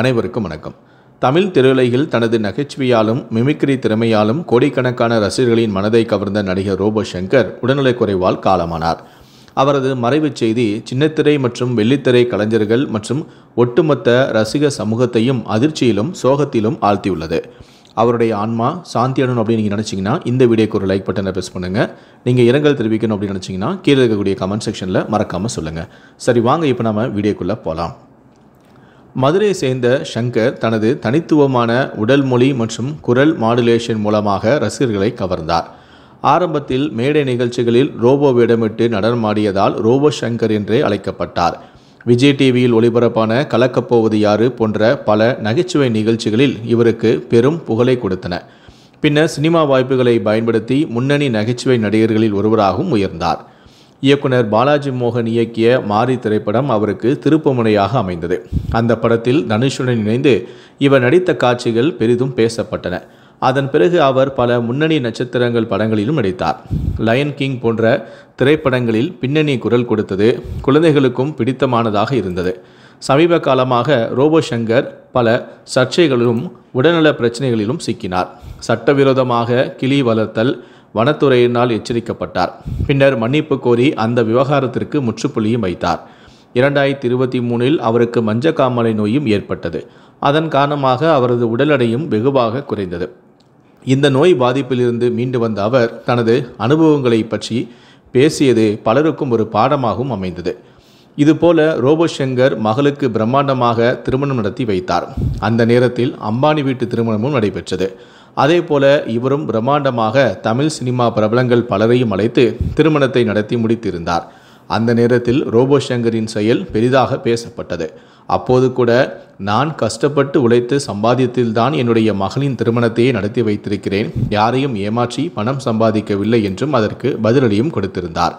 அனைவருக்கும் வணக்கம். தமிழ் திரையுலகில் தனது நகைச்சுவையாலும் மிமிக்ரி திறமையாலும் கோடிக்கணக்கான ரசிகர்களின் மனதை கவர்ந்த நடிகர் ரோபோ சங்கர் உடல்நலக்குறைவால் காலமானார். அவரது மறைவுச் செய்தி சின்னத்திரை மற்றும் வெள்ளித்திரை கலைஞர்கள் மற்றும் ஒட்டுமொத்த ரசிக சமூகத்தையும் அதிர்ச்சியிலும் சோகத்திலும் ஆழ்த்தியுள்ளது. அவருடைய ஆன்மா சாந்தியணும் அப்படின்னு நீங்கள் நினச்சிங்கன்னா இந்த வீடியோக்கு ஒரு லைக் பட்டனை ப்ரெஸ் பண்ணுங்கள். நீங்கள் இரங்கல் தெரிவிக்கணும் அப்படின்னு நினச்சிங்கன்னா கீழே இருக்கக்கூடிய கமெண்ட் செக்ஷனில் மறக்காமல் சொல்லுங்கள். சரி, வாங்க இப்போ நம்ம வீடியோக்குள்ளே போகலாம். மதுரையை சேர்ந்த சங்கர் தனது தனித்துவமான உடல் மொழி மற்றும் குரல் மாடுலேஷன் மூலமாக ரசிகர்களை கவர்ந்தார். ஆரம்பத்தில் மேடை நிகழ்ச்சிகளில் ரோபோ வேடமிட்டு நடனமாடியதால் ரோபோ சங்கர் என்றே அழைக்கப்பட்டார். விஜய் டிவியில் ஒளிபரப்பான கலக்கப்போவது யாரு போன்ற பல நகைச்சுவை நிகழ்ச்சிகளில் இவருக்கு பெரும் புகழை கொடுத்தன. பின்னர் சினிமா வாய்ப்புகளை பயன்படுத்தி முன்னணி நகைச்சுவை நடிகர்களில் ஒருவராகவும் உயர்ந்தார். இயக்குனர் பாலாஜி மோகன் இயக்கிய மாரி திரைப்படம் அவருக்கு திருப்புமுனையாக அமைந்தது. அந்த படத்தில் தனுஷுடன் இணைந்து இவர் நடித்த காட்சிகள் பெரிதும் பேசப்பட்டன. அதன் பிறகு அவர் பல முன்னணி நட்சத்திரங்கள் படங்களிலும் நடித்தார். லயன் கிங் போன்ற திரைப்படங்களில் பின்னணி குரல் கொடுத்தது குழந்தைகளுக்கும் பிடித்தமானதாக இருந்தது. சமீப காலமாக ரோபோ சங்கர் பல சர்ச்சைகளிலும் உடல்நல பிரச்சனைகளிலும் சிக்கினார். சட்டவிரோதமாக கிளி வளர்த்தல் வனத்துறையினால் எச்சரிக்கப்பட்டார். பின்னர் மன்னிப்பு கோரி அந்த விவகாரத்திற்கு முற்றுப்புள்ளியும் வைத்தார். 2023 அவருக்கு மஞ்சக்காமலை நோயும் ஏற்பட்டது. அதன் காரணமாக அவரது உடல் எடையும் வெகுவாக குறைந்தது. இந்த நோய் பாதிப்பிலிருந்து மீண்டு வந்த அவர் தனது அனுபவங்களை பற்றி பேசியது பலருக்கும் ஒரு பாடமாகவும் அமைந்தது. இதுபோல ரோபோ சங்கர் மகளுக்கு பிரம்மாண்டமாக திருமணம் நடத்தி வைத்தார். அந்த நேரத்தில் அம்பானி வீட்டு திருமணமும் நடைபெற்றது. அதே போல இவரும் பிரம்மாண்டமாக தமிழ் சினிமா பிரபலங்கள் பலரையும் அழைத்து திருமணத்தை நடத்தி முடித்திருந்தார். அந்த நேரத்தில் ரோபோ சங்கரின் செயல் பெரிதாக பேசப்பட்டது. அப்போது கூட நான் கஷ்டப்பட்டு உழைத்து சம்பாதியத்தில்தான் என்னுடைய மகளின் திருமணத்தையே நடத்தி வைத்திருக்கிறேன், யாரையும் ஏமாற்றி பணம் சம்பாதிக்கவில்லை என்றும் அதற்கு பதிலடியும் கொடுத்திருந்தார்.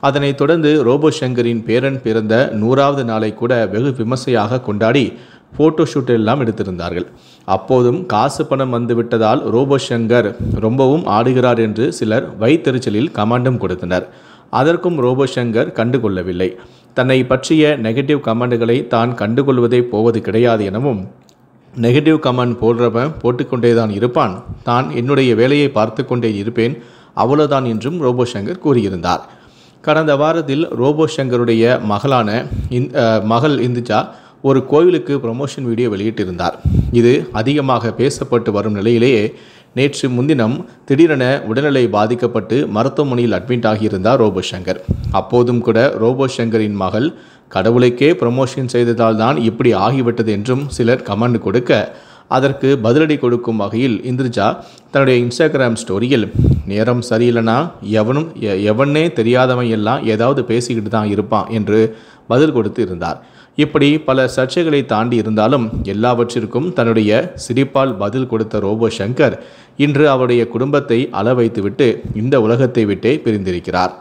அதனைத் தொடர்ந்து ரோபோ சங்கரின் பேரன் பிறந்த 100வது நாளை கூட வெகு விமர்சையாக கொண்டாடி ஃபோட்டோஷூட் எல்லாம் எடுத்திருந்தார்கள். அப்போதும் காசு பணம் வந்துவிட்டதால் ரோபோ சங்கர் ரொம்பவும் ஆடுகிறார் என்று சிலர் வைத்தெரிச்சலில் கமெண்டும் கொடுத்தனர். அதற்கும் ரோபோ சங்கர் கண்டுகொள்ளவில்லை. தன்னை பற்றிய நெகட்டிவ் கமெண்ட்களை தான் கண்டுகொள்வதே போவது கிடையாது எனவும், நெகட்டிவ் கமெண்ட் போடுறவன் போட்டுக்கொண்டே தான் இருப்பான், தான் என்னுடைய வேலையை பார்த்து கொண்டே இருப்பேன், அவ்வளோதான் என்றும் ரோபோ சங்கர் கூறியிருந்தார். கடந்த வாரத்தில் ரோபோ சங்கருடைய மகள் இந்துஜா ஒரு கோவிலுக்கு ப்ரமோஷன் வீடியோ வெளியிட்டிருந்தார். இது அதிகமாக பேசப்பட்டு வரும் நிலையிலேயே நேற்று முன்தினம் திடீரென உடல்நிலை பாதிக்கப்பட்டு மருத்துவமனையில் அட்மிட் ஆகியிருந்தார் ரோபோ சங்கர். அப்போதும் கூட ரோபோ சங்கரின் மகள் கடவுளுக்கே ப்ரமோஷன் செய்ததால் தான் இப்படி ஆகிவிட்டது என்றும் சிலர் கமெண்ட் கொடுக்க, அதற்கு பதிலடி கொடுக்கும் வகையில் இந்துஜா தன்னுடைய இன்ஸ்டாகிராம் ஸ்டோரியில் நேரம் சரியில்லைனா எவனே தெரியாதவன் எல்லாம் ஏதாவது பேசிக்கிட்டு தான் இருப்பான் என்று பதில் கொடுத்து இருந்தார். இப்படி பல சர்ச்சைகளை தாண்டி இருந்தாலும் எல்லாவற்றிற்கும் தன்னுடைய சிரிப்பால் பதில் கொடுத்த ரோபோ சங்கர் இன்று அவருடைய குடும்பத்தை அள வைத்துவிட்டு இந்த உலகத்தை விட்டே பிரிந்திருக்கிறார்.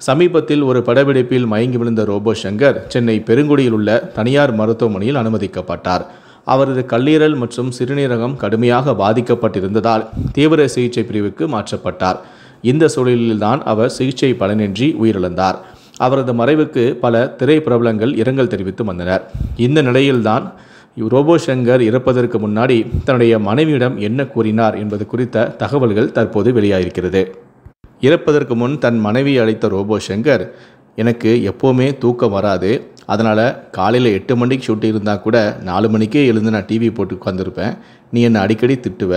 சமீபத்தில் ஒரு படப்பிடிப்பில் மயங்கி விழுந்த ரோபோ சங்கர் சென்னை பெருங்குடியில் உள்ள தனியார் மருத்துவமனையில் அனுமதிக்கப்பட்டார். அவரது கல்லீரல் மற்றும் சிறுநீரகம் கடுமையாக பாதிக்கப்பட்டிருந்ததால் தீவிர சிகிச்சை பிரிவுக்கு மாற்றப்பட்டார். இந்த சூழலில்தான் அவர் சிகிச்சை பலனின்றி உயிரிழந்தார். அவரது மறைவுக்கு பல திரைப்பிரபலங்கள் இரங்கல் தெரிவித்து வந்தனர். இந்த நிலையில்தான் ரோபோ சங்கர் இறப்பதற்கு முன்னாடி தன்னுடைய மனைவியிடம் என்ன கூறினார் என்பது குறித்த தகவல்கள் தற்போது வெளியாகிருக்கிறது. இறப்பதற்கு முன் தன் மனைவியை அழைத்த ரோபோ சங்கர், எனக்கு எப்போவுமே தூக்கம் வராது, அதனால் காலையில் 8 மணிக்கு ஷூட்டிங் இருந்தால் கூட 4 மணிக்கே எழுந்து நான் டிவி போட்டு உட்காந்துருப்பேன், நீ என்னை அடிக்கடி திட்டுவ,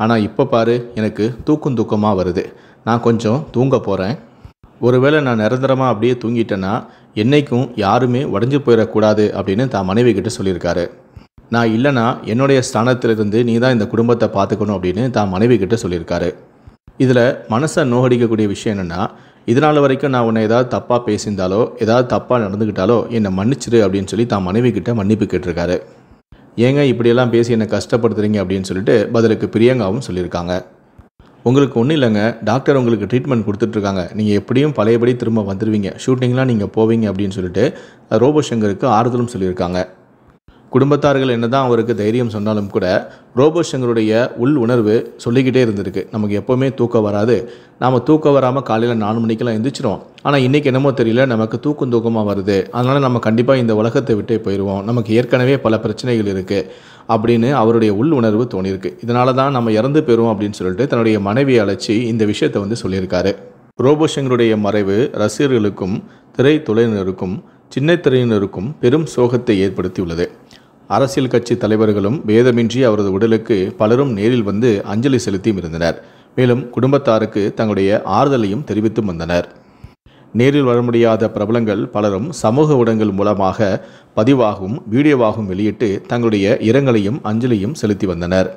ஆனால் இப்போ பாரு எனக்கு தூக்கமாக வருது, நான் கொஞ்சம் தூங்க போகிறேன், ஒருவேளை நான் நிரந்தரமாக அப்படியே தூங்கிட்டேன்னா என்றைக்கும் யாருமே உடஞ்சி போயிடக்கூடாது அப்படின்னு தான் மனைவி கிட்ட சொல்லியிருக்காரு. நான் இல்லைனா என்னுடைய ஸ்தானத்திலிருந்து நீ தான் இந்த குடும்பத்தை பார்த்துக்கணும் அப்படின்னு தான் மனைவி கிட்ட சொல்லியிருக்காரு. இதில் மனசை நோகடிக்கக்கூடிய விஷயம் என்னென்னா, இதனால் வரைக்கும் நான் உன்னை ஏதாவது தப்பாக பேசியிருந்தாலோ ஏதாவது தப்பாக நடந்துக்கிட்டாலோ என்னை மன்னிச்சிரு அப்படின்னு சொல்லி தான் மனைவி கிட்ட மன்னிப்பு கேட்டிருக்காரு. ஏங்க இப்படியெல்லாம் பேசி என்னை கஷ்டப்படுத்துறீங்க அப்படின்னு சொல்லிட்டு பதிலுக்கு பிரியங்காவும் சொல்லியிருக்காங்க. உங்களுக்கு ஒன்றும் இல்லைங்க, டாக்டர் உங்களுக்கு ட்ரீட்மெண்ட் கொடுத்துட்ருக்காங்க, நீங்கள் எப்படியும் பழையபடி திரும்ப வந்துடுவீங்க, ஷூட்டிங்லாம் நீங்கள் போவீங்க அப்படின்னு சொல்லிட்டு ரோபோ சங்கருக்கு ஆறுதலும் சொல்லியிருக்காங்க. குடும்பத்தார்கள் என்னதான் அவருக்கு தைரியம் சொன்னாலும் கூட ரோபோ சங்கருடைய உள் உணர்வு சொல்லிக்கிட்டே இருந்திருக்கு, நமக்கு எப்போவுமே தூக்கம் வராது, நாம் தூக்கம் வராமல் காலையில் 4 மணிக்கெல்லாம் எழுந்திரிச்சிரும், ஆனால் இன்றைக்கி என்னமோ தெரியல நமக்கு தூக்கமாக வருது, அதனால் நம்ம கண்டிப்பாக இந்த உலகத்தை விட்டே போயிடுவோம், நமக்கு ஏற்கனவே பல பிரச்சனைகள் இருக்குது அப்படின்னு அவருடைய உள் உணர்வு தோணியிருக்கு. இதனால தான் நம்ம இறந்து போயிடுவோம் அப்படின்னு சொல்லிட்டு தன்னுடைய மனைவியை அழைச்சி இந்த விஷயத்தை வந்து சொல்லியிருக்காரு. ரோபோ சங்கருடைய மறைவு ரசிகர்களுக்கும் திரைத்துறையினருக்கும் சின்ன திரையினருக்கும் பெரும் சோகத்தை ஏற்படுத்தியுள்ளது. அரசியல் கட்சி தலைவர்களும் பேதமின்றி அவரது உடலுக்கு பலரும் நேரில் வந்து அஞ்சலி செலுத்தியும் இருந்தனர். மேலும் குடும்பத்தாருக்கு தங்களுடைய ஆறுதலையும் தெரிவித்து வந்தனர். நேரில் வர முடியாத பிரபலங்கள் பலரும் சமூக ஊடகங்கள் மூலமாக பதிவாகவும் வீடியோவாகவும் வெளியிட்டு தங்களுடைய இரங்கலையும் அஞ்சலியும் செலுத்தி வந்தனர்.